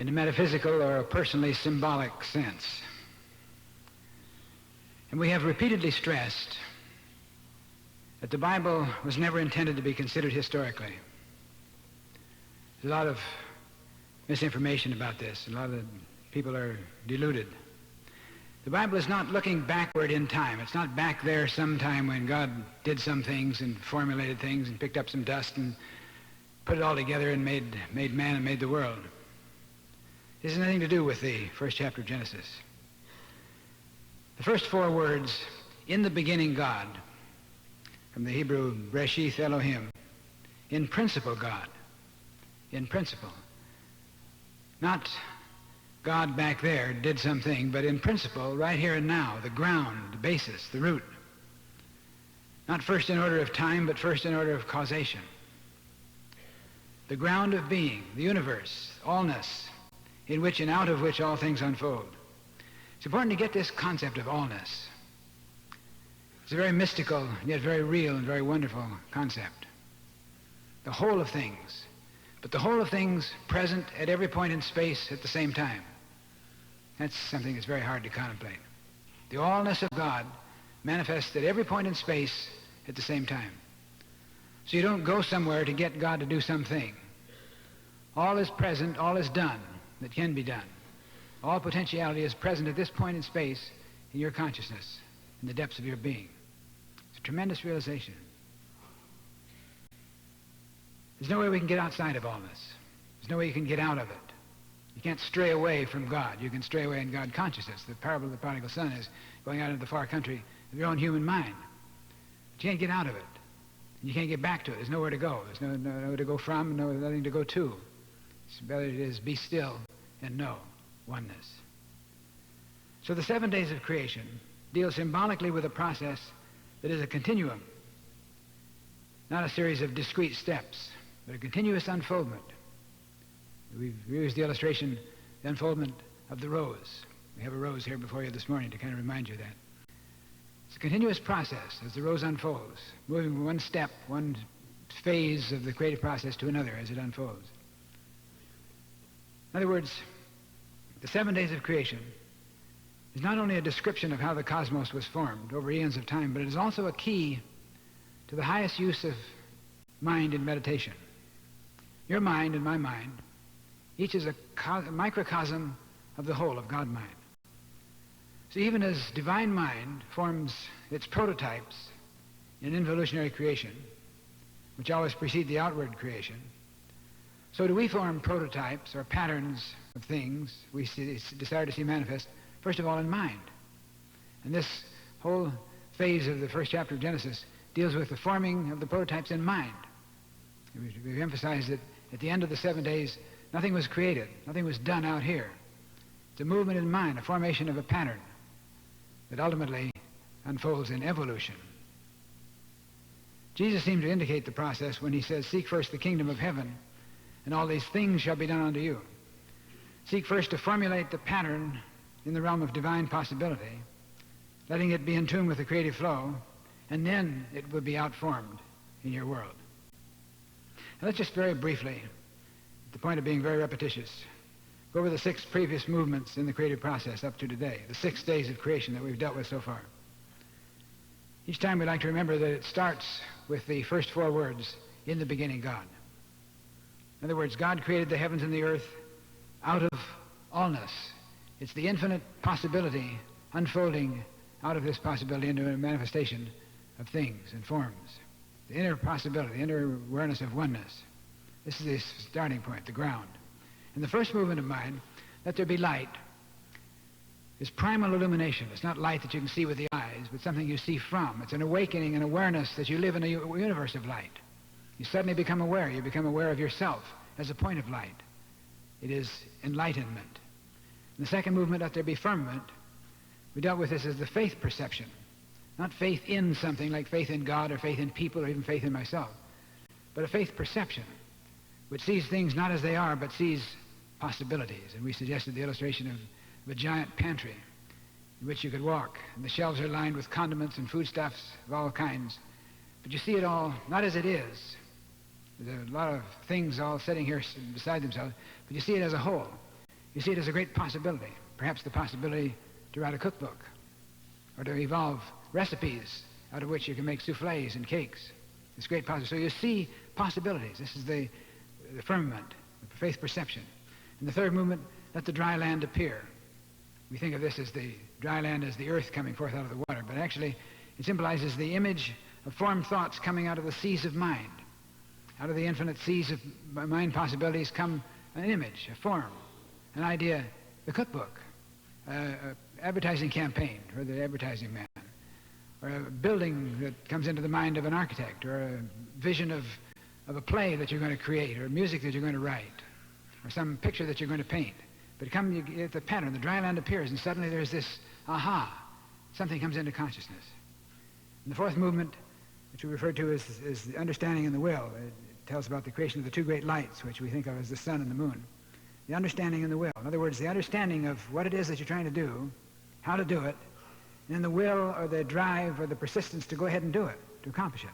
in a metaphysical or a personally symbolic sense. And we have repeatedly stressed that the Bible was never intended to be considered historically. There's a lot of misinformation about this. A lot of people are deluded. The Bible is not looking backward in time. It's not back there sometime when God did some things and formulated things and picked up some dust and put it all together and made man and made the world. This has nothing to do with the first chapter of Genesis. The first four words, in the beginning God, from the Hebrew Breshith Elohim, in principle God, in principle. Not God back there did something, but in principle, right here and now, the ground, the basis, the root. Not first in order of time, but first in order of causation. The ground of being, the universe, allness, in which and out of which all things unfold. It's important to get this concept of allness. It's a very mystical, yet very real and very wonderful concept. The whole of things, but the whole of things present at every point in space at the same time. That's something that's very hard to contemplate. The allness of God manifests at every point in space at the same time. So you don't go somewhere to get God to do something. All is present, all is done that can be done. All potentiality is present at this point in space in your consciousness, in the depths of your being. It's a tremendous realization. There's no way we can get outside of all this. There's no way you can get out of it. You can't stray away from God. You can stray away in God consciousness. The parable of the prodigal son is going out into the far country of your own human mind. But you can't get out of it. And you can't get back to it. There's nowhere to go. There's nowhere to go from, nothing to go to. It's better it is be still and know oneness. So the 7 days of creation deal symbolically with a process that is a continuum, not a series of discrete steps, but a continuous unfoldment. We've used the illustration, the unfoldment of the rose. We have a rose here before you this morning to kind of remind you of that. It's a continuous process as the rose unfolds, moving from one step, one phase of the creative process to another as it unfolds. In other words, the 7 days of creation is not only a description of how the cosmos was formed over eons of time, but it is also a key to the highest use of mind in meditation. Your mind and my mind, each is a microcosm of the whole of God mind. So even as divine mind forms its prototypes in involutionary creation, which always precede the outward creation, so do we form prototypes or patterns of things we desire to see manifest, first of all in mind. And this whole phase of the first chapter of Genesis deals with the forming of the prototypes in mind. We've emphasized that at the end of the 7 days, nothing was created, nothing was done out here. It's a movement in mind, a formation of a pattern that ultimately unfolds in evolution. Jesus seemed to indicate the process when he says, seek first the kingdom of heaven, and all these things shall be done unto you. Seek first to formulate the pattern in the realm of divine possibility, letting it be in tune with the creative flow, and then it will be outformed in your world. Now let's just very briefly, at the point of being very repetitious, go over the 6 previous movements in the creative process up to today, the 6 days of creation that we've dealt with so far. Each time we like to remember that it starts with the first 4 words, in the beginning God. In other words, God created the heavens and the earth out of allness. It's the infinite possibility unfolding out of this possibility into a manifestation of things and forms. The inner possibility, the inner awareness of oneness. This is the starting point, the ground. And the first movement of mind, let there be light, is primal illumination. It's not light that you can see with the eyes, but something you see from. It's an awakening, an awareness that you live in a universe of light. You suddenly become aware. You become aware of yourself as a point of light. It is enlightenment. In the second movement, let there be firmament. We dealt with this as the faith perception. Not faith in something like faith in God or faith in people or even faith in myself, but a faith perception which sees things not as they are but sees possibilities. And we suggested the illustration of a giant pantry in which you could walk, and the shelves are lined with condiments and foodstuffs of all kinds, but you see it all not as it is. There's a lot of things all sitting here beside themselves, but you see it as a whole. You see it as a great possibility, perhaps the possibility to write a cookbook or to evolve recipes out of which you can make soufflés and cakes. It's great possibility. So you see possibilities. This is the firmament, the faith perception. And the third movement, let the dry land appear. We think of this as the dry land as the earth coming forth out of the water, but actually it symbolizes the image of formed thoughts coming out of the seas of mind. Out of the infinite seas of mind possibilities come an image, a form, an idea, the cookbook, an advertising campaign for the advertising man, or a building that comes into the mind of an architect, or a vision of a play that you're going to create, or music that you're going to write, or some picture that you're going to paint. But you get the pattern, the dry land appears, and suddenly there's this aha, something comes into consciousness. And the fourth movement, which we refer to as the understanding and the will, it tells about the creation of the two great lights, which we think of as the sun and the moon. The understanding and the will. In other words, the understanding of what it is that you're trying to do, how to do it, and then the will or the drive or the persistence to go ahead and do it, to accomplish it.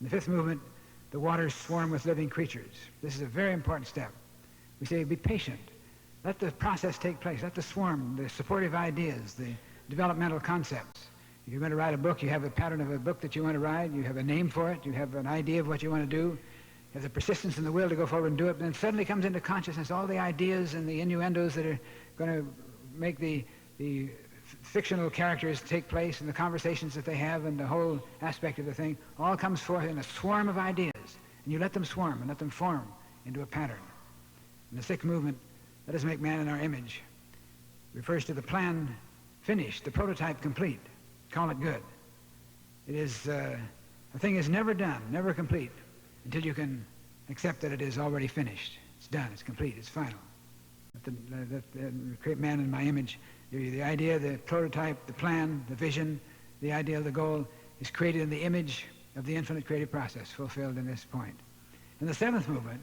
In the fifth movement, the waters swarm with living creatures. This is a very important step. We say, be patient. Let the process take place. Let the swarm, the supportive ideas, the developmental concepts. If you're going to write a book, you have a pattern of a book that you want to write. You have a name for it. You have an idea of what you want to do. You have the persistence and the will to go forward and do it. Then suddenly comes into consciousness all the ideas and the innuendos that are going to make the fictional characters take place and the conversations that they have and the whole aspect of the thing all comes forth in a swarm of ideas. And you let them swarm and let them form into a pattern. And the sixth movement, let us make man in our image, refers to the plan finished, the prototype complete. Call it good. It is, a thing is never done, never complete, until you can accept that it is already finished. It's done, it's complete, it's final. Create man in my image. The idea, the prototype, the plan, the vision, the idea, the goal is created in the image of the infinite creative process, fulfilled in this point. In the seventh movement,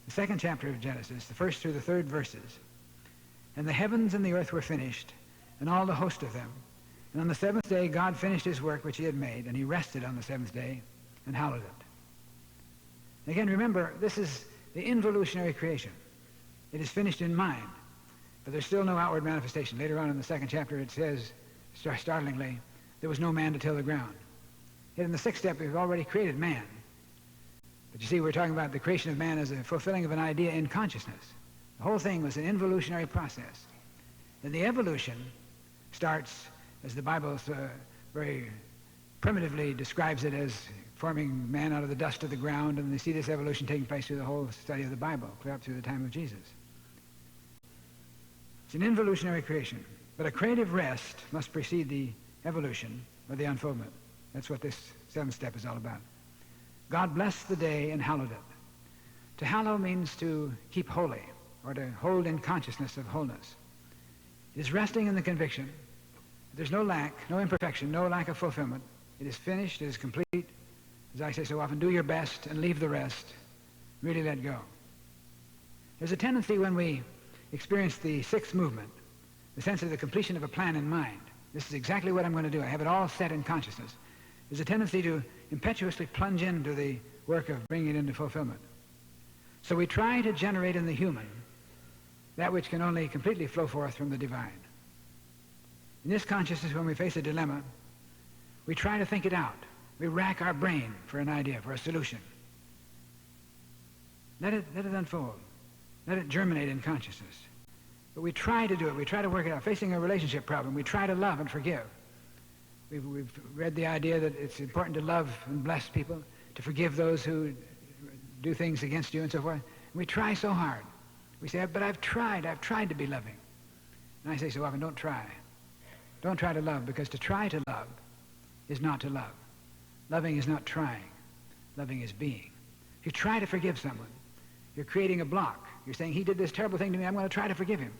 the second chapter of Genesis, the first through the third verses, and the heavens and the earth were finished, and all the host of them. And on the seventh day, God finished his work which he had made, and he rested on the seventh day and hallowed it. Again, remember, this is the involutionary creation. It is finished in mind, but there's still no outward manifestation. Later on in the second chapter, it says, startlingly, there was no man to till the ground. Yet in the sixth step, we've already created man. But you see, we're talking about the creation of man as a fulfilling of an idea in consciousness. The whole thing was an involutionary process. And the evolution starts, as the Bible very primitively describes it, as forming man out of the dust of the ground, and they see this evolution taking place through the whole study of the Bible, clear up through the time of Jesus. It's an involutionary creation, but a creative rest must precede the evolution or the unfoldment. That's what this seventh step is all about. God blessed the day and hallowed it. To hallow means to keep holy, or to hold in consciousness of wholeness. It is resting in the conviction that there's no lack, no imperfection, no lack of fulfillment. It is finished, it is complete. As I say so often, do your best and leave the rest. Really let go. There's a tendency when we experience the sixth movement, the sense of the completion of a plan in mind. This is exactly what I'm going to do. I have it all set in consciousness. There's a tendency to impetuously plunge into the work of bringing it into fulfillment. So we try to generate in the human that which can only completely flow forth from the divine. In this consciousness, when we face a dilemma, we try to think it out. We rack our brain for an idea, for a solution. Let it unfold. Let it germinate in consciousness. But we try to do it. We try to work it out. Facing a relationship problem, we try to love and forgive. We've read the idea that it's important to love and bless people, to forgive those who do things against you and so forth. And we try so hard. We say, but I've tried to be loving. And I say so often, don't try. Don't try to love, because to try to love is not to love. Loving is not trying. Loving is being. If you try to forgive someone, you're creating a block. You're saying, he did this terrible thing to me, I'm going to try to forgive him.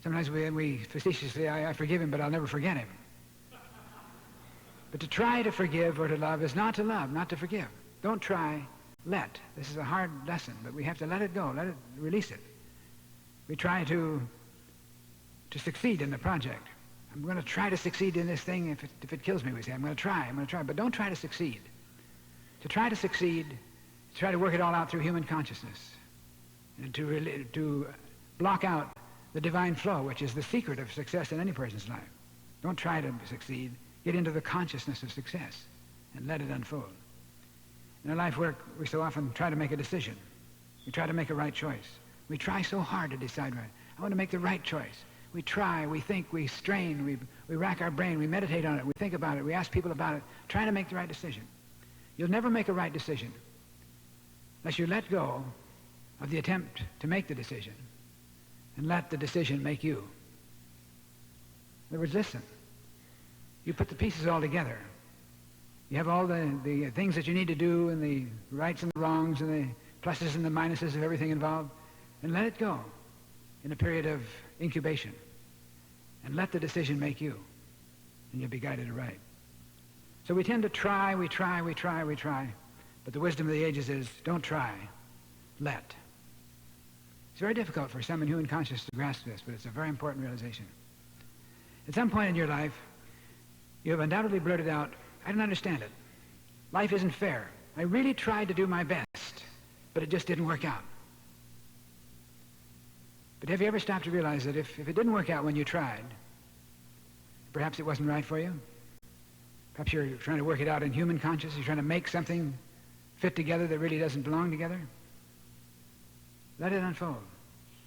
Sometimes we facetiously say, I forgive him, but I'll never forget him. But to try to forgive or to love is not to love, not to forgive. Don't try, let. This is a hard lesson, but we have to let it go, let it, release it. We try to succeed in the project. I'm going to try to succeed in this thing. If it kills me, we say, I'm going to try, but don't try to succeed. To try to succeed, to try to work it all out through human consciousness, and to block out the divine flow, which is the secret of success in any person's life. Don't try to succeed. Get into the consciousness of success and let it unfold. In our life work, we so often try to make a decision. We try to make a right choice. We try so hard to decide right. I want to make the right choice. We try, we think, we strain, we rack our brain, we meditate on it, we think about it, we ask people about it, trying to make the right decision. You'll never make a right decision unless you let go of the attempt to make the decision and let the decision make you. In other words, listen. You put the pieces all together. You have all the things that you need to do and the rights and the wrongs and the pluses and the minuses of everything involved, and let it go in a period of incubation. And let the decision make you, and you'll be guided aright. So we tend to try, but the wisdom of the ages is don't try, let. It's very difficult for some in human consciousness to grasp this, but it's a very important realization. At some point in your life, you have undoubtedly blurted out, I don't understand it. Life isn't fair. I really tried to do my best, but it just didn't work out. But have you ever stopped to realize that if it didn't work out when you tried, perhaps it wasn't right for you? Perhaps you're trying to work it out in human consciousness. You're trying to make something fit together that really doesn't belong together. Let it unfold.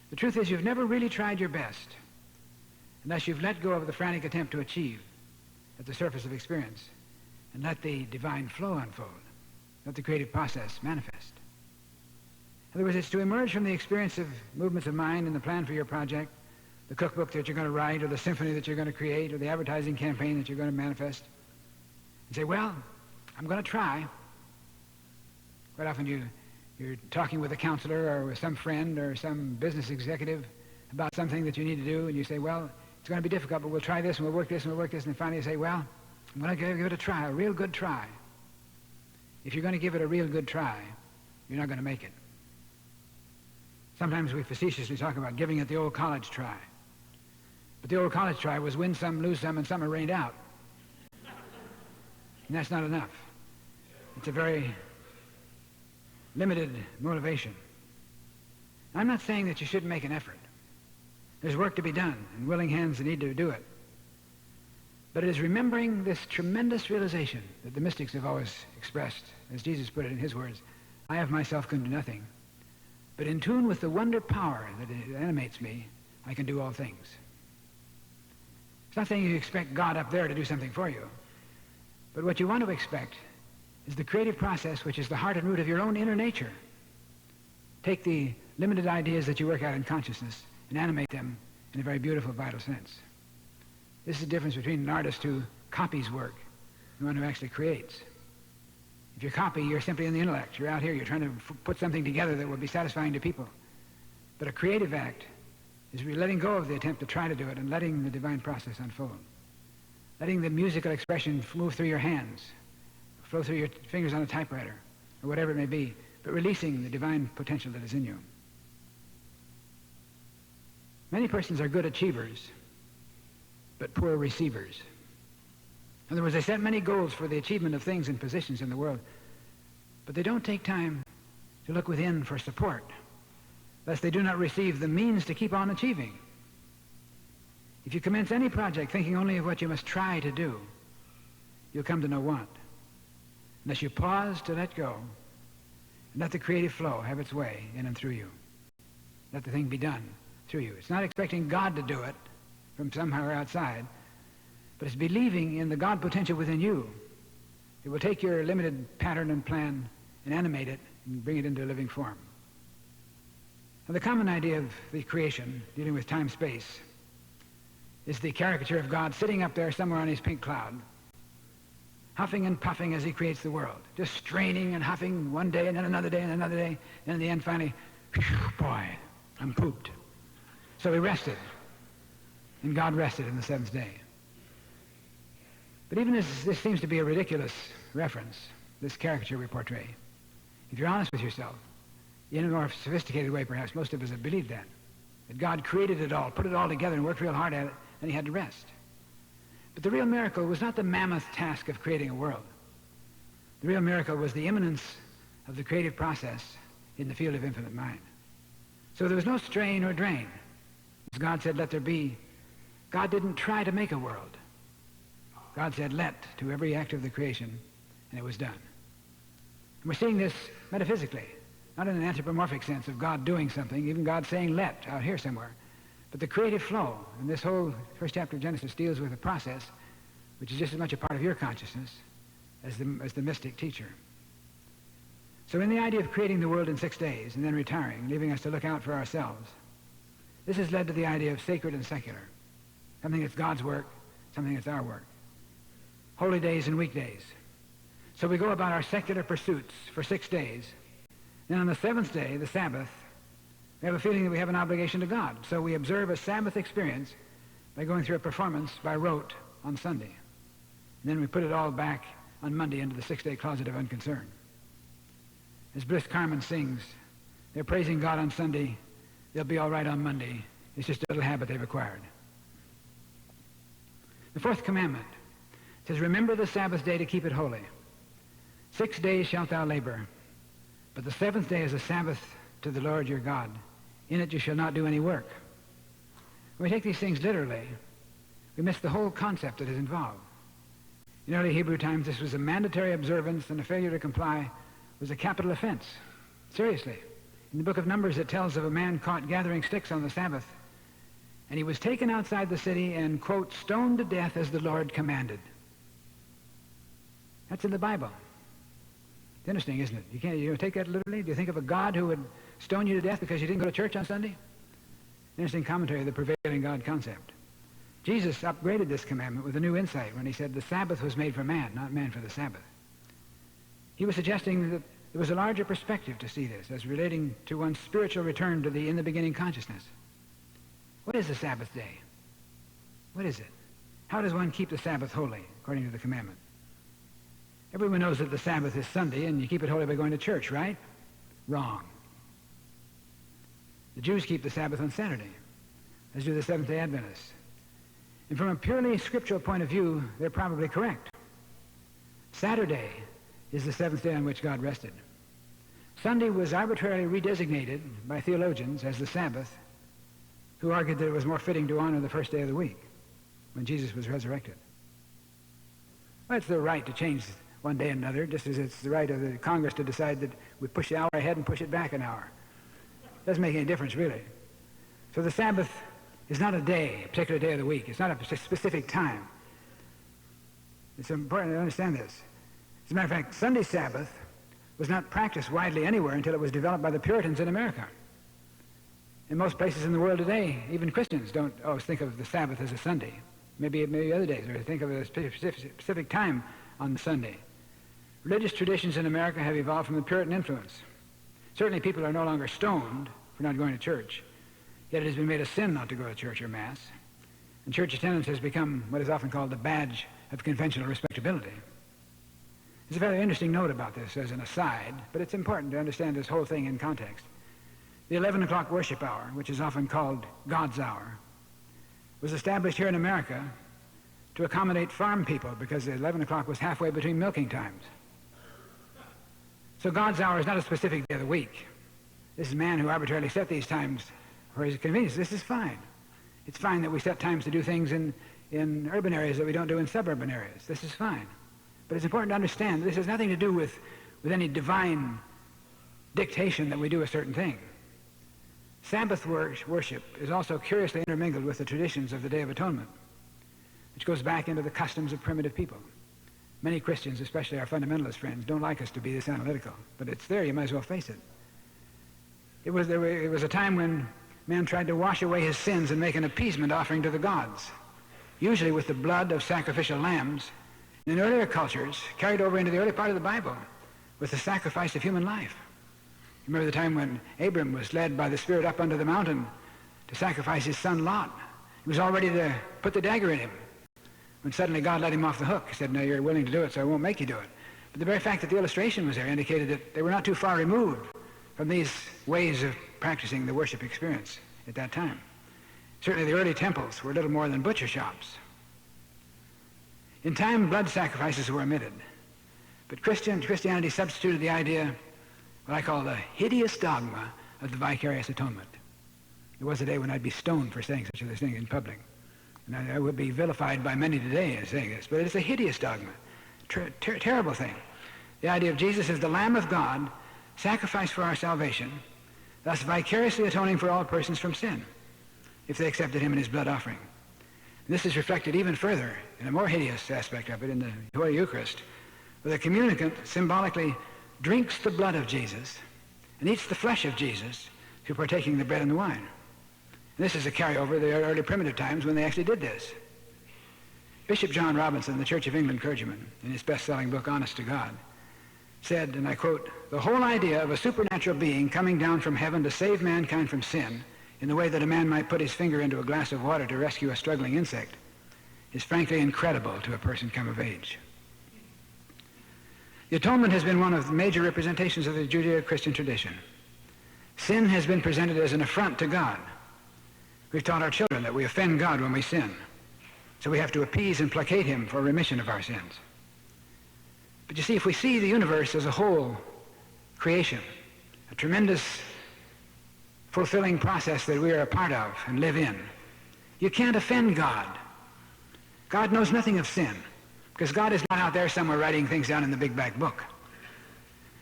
The truth is you've never really tried your best unless you've let go of the frantic attempt to achieve at the surface of experience and let the divine flow unfold. Let the creative process manifest. In other words, it's to emerge from the experience of movements of mind and the plan for your project, the cookbook that you're going to write, or the symphony that you're going to create, or the advertising campaign that you're going to manifest, and say, well, I'm going to try. Quite often you're talking with a counselor or with some friend or some business executive about something that you need to do, and you say, well, it's going to be difficult, but we'll try this, and we'll work this, and we'll work this, and finally you say, well, I'm going to give it a try, a real good try. If you're going to give it a real good try, you're not going to make it. Sometimes we facetiously talk about giving it the old college try. But the old college try was win some, lose some, and some are rained out. And that's not enough. It's a very limited motivation. I'm not saying that you shouldn't make an effort. There's work to be done and willing hands that need to do it. But it is remembering this tremendous realization that the mystics have always expressed, as Jesus put it in his words, I of myself can do nothing. But in tune with the wonder power that animates me, I can do all things. It's not saying you expect God up there to do something for you. But what you want to expect is the creative process, which is the heart and root of your own inner nature. Take the limited ideas that you work out in consciousness and animate them in a very beautiful, vital sense. This is the difference between an artist who copies work and one who actually creates. If you copy, you're simply in the intellect. You're out here, you're trying to put something together that will be satisfying to people. But a creative act is really letting go of the attempt to try to do it and letting the divine process unfold. Letting the musical expression move through your hands, flow through your fingers on a typewriter, or whatever it may be, but releasing the divine potential that is in you. Many persons are good achievers, but poor receivers. In other words, they set many goals for the achievement of things and positions in the world, but they don't take time to look within for support, lest they do not receive the means to keep on achieving. If you commence any project thinking only of what you must try to do, you'll come to no want, unless you pause to let go and let the creative flow have its way in and through you. Let the thing be done through you. It's not expecting God to do it from somewhere outside, but it's believing in the God potential within you. It will take your limited pattern and plan and animate it and bring it into a living form. Now, the common idea of the creation, dealing with time-space, is the caricature of God sitting up there somewhere on his pink cloud, huffing and puffing as he creates the world, just straining and huffing one day and then another day and another day, and in the end finally, boy, I'm pooped. So he rested, and God rested in the seventh day. But even as this seems to be a ridiculous reference, this caricature we portray, if you're honest with yourself, in a more sophisticated way perhaps, most of us have believed that God created it all, put it all together and worked real hard at it, and he had to rest. But the real miracle was not the mammoth task of creating a world. The real miracle was the immanence of the creative process in the field of infinite mind. So there was no strain or drain. God said, let there be, God didn't try to make a world. God said, let, to every act of the creation, and it was done. And we're seeing this metaphysically, not in an anthropomorphic sense of God doing something, even God saying let out here somewhere, but the creative flow. And this whole first chapter of Genesis deals with a process which is just as much a part of your consciousness as the mystic teacher. So in the idea of creating the world in 6 days and then retiring, leaving us to look out for ourselves, this has led to the idea of sacred and secular, something that's God's work, something that's our work, holy days and weekdays. So we go about our secular pursuits for 6 days. Then on the 7th day, the Sabbath, we have a feeling that we have an obligation to God. So we observe a Sabbath experience by going through a performance by rote on Sunday. And then we put it all back on Monday into the 6-day closet of unconcern. As Bliss Carman sings, they're praising God on Sunday, they'll be all right on Monday. It's just a little habit they've acquired. The 4th commandment says, remember the Sabbath day to keep it holy. 6 days shalt thou labor, but the 7th day is a Sabbath to the Lord your God. In it you shall not do any work. When we take these things literally, we miss the whole concept that is involved. In early Hebrew times, this was a mandatory observance, and a failure to comply was a capital offense. Seriously. In the book of Numbers, it tells of a man caught gathering sticks on the Sabbath, and he was taken outside the city and, quote, stoned to death as the Lord commanded. That's in the Bible. It's interesting, isn't it? You don't take that literally? Do you think of a God who would stone you to death because you didn't go to church on Sunday? Interesting commentary of the prevailing God concept. Jesus upgraded this commandment with a new insight when he said the Sabbath was made for man, not man for the Sabbath. He was suggesting that there was a larger perspective to see this as relating to one's spiritual return to the in the beginning consciousness. What is the Sabbath day? What is it? How does one keep the Sabbath holy according to the commandment? Everyone knows that the Sabbath is Sunday and you keep it holy by going to church, right? Wrong. The Jews keep the Sabbath on Saturday, as do the Seventh-day Adventists. And from a purely scriptural point of view, they're probably correct. Saturday is the 7th day on which God rested. Sunday was arbitrarily redesignated by theologians as the Sabbath, who argued that it was more fitting to honor the first day of the week when Jesus was resurrected. Well, it's their right to change one day and another, just as it's the right of the Congress to decide that we push the hour ahead and push it back an hour. Doesn't make any difference, really. So the Sabbath is not a day, a particular day of the week. It's not a specific time. It's important to understand this. As a matter of fact, Sunday Sabbath was not practiced widely anywhere until it was developed by the Puritans in America. In most places in the world today, even Christians don't always think of the Sabbath as a Sunday. Maybe other days, or think of it as a specific time on Sunday. Religious traditions in America have evolved from the Puritan influence. Certainly people are no longer stoned for not going to church, yet it has been made a sin not to go to church or Mass. And church attendance has become what is often called the badge of conventional respectability. There's a very interesting note about this as an aside, but it's important to understand this whole thing in context. The 11 o'clock worship hour, which is often called God's hour, was established here in America to accommodate farm people because 11 o'clock was halfway between milking times. So God's hour is not a specific day of the week. This is man who arbitrarily set these times for his convenience. This is fine. It's fine that we set times to do things in urban areas that we don't do in suburban areas. This is fine. But it's important to understand that this has nothing to do with any divine dictation that we do a certain thing. Sabbath worship is also curiously intermingled with the traditions of the Day of Atonement, which goes back into the customs of primitive people. Many Christians, especially our fundamentalist friends, don't like us to be this analytical, but it's there, you might as well face it. It was a time when man tried to wash away his sins and make an appeasement offering to the gods, usually with the blood of sacrificial lambs. In earlier cultures, carried over into the early part of the Bible, with the sacrifice of human life. Remember the time when Abram was led by the Spirit up onto the mountain to sacrifice his son Lot. He was all ready to put the dagger in him, when suddenly God let him off the hook. He said, no, you're willing to do it, so I won't make you do it. But the very fact that the illustration was there indicated that they were not too far removed from these ways of practicing the worship experience at that time. Certainly the early temples were little more than butcher shops. In time, blood sacrifices were omitted, but Christianity substituted the idea, what I call the hideous dogma of the vicarious atonement. There was a day when I'd be stoned for saying such a thing in public. And I would be vilified by many today as saying this. But it's a hideous dogma. Terrible thing. The idea of Jesus as the Lamb of God, sacrificed for our salvation, thus vicariously atoning for all persons from sin, if they accepted him in his blood offering. And this is reflected even further in a more hideous aspect of it in the Holy Eucharist, where the communicant symbolically drinks the blood of Jesus and eats the flesh of Jesus through partaking the bread and the wine. And this is a carryover of the early primitive times when they actually did this. Bishop John Robinson, the Church of England clergyman, in his best-selling book, Honest to God, said, and I quote, "The whole idea of a supernatural being coming down from heaven to save mankind from sin in the way that a man might put his finger into a glass of water to rescue a struggling insect is frankly incredible to a person come of age." The atonement has been one of the major representations of the Judeo-Christian tradition. Sin has been presented as an affront to God. We've taught our children that we offend God when we sin, so we have to appease and placate him for remission of our sins. But you see, if we see the universe as a whole creation, a tremendous fulfilling process that we are a part of and live in, you can't offend God. God knows nothing of sin, because God is not out there somewhere writing things down in the big black book.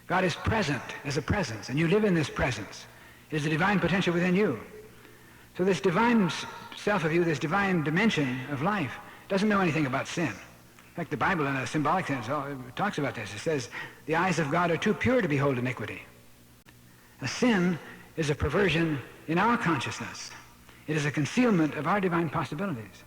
God is present as a presence, and you live in this presence. It is the divine potential within you. So this divine self of you, this divine dimension of life, doesn't know anything about sin. In fact, the Bible, in a symbolic sense, talks about this. It says, the eyes of God are too pure to behold iniquity. A sin is a perversion in our consciousness. It is a concealment of our divine possibilities.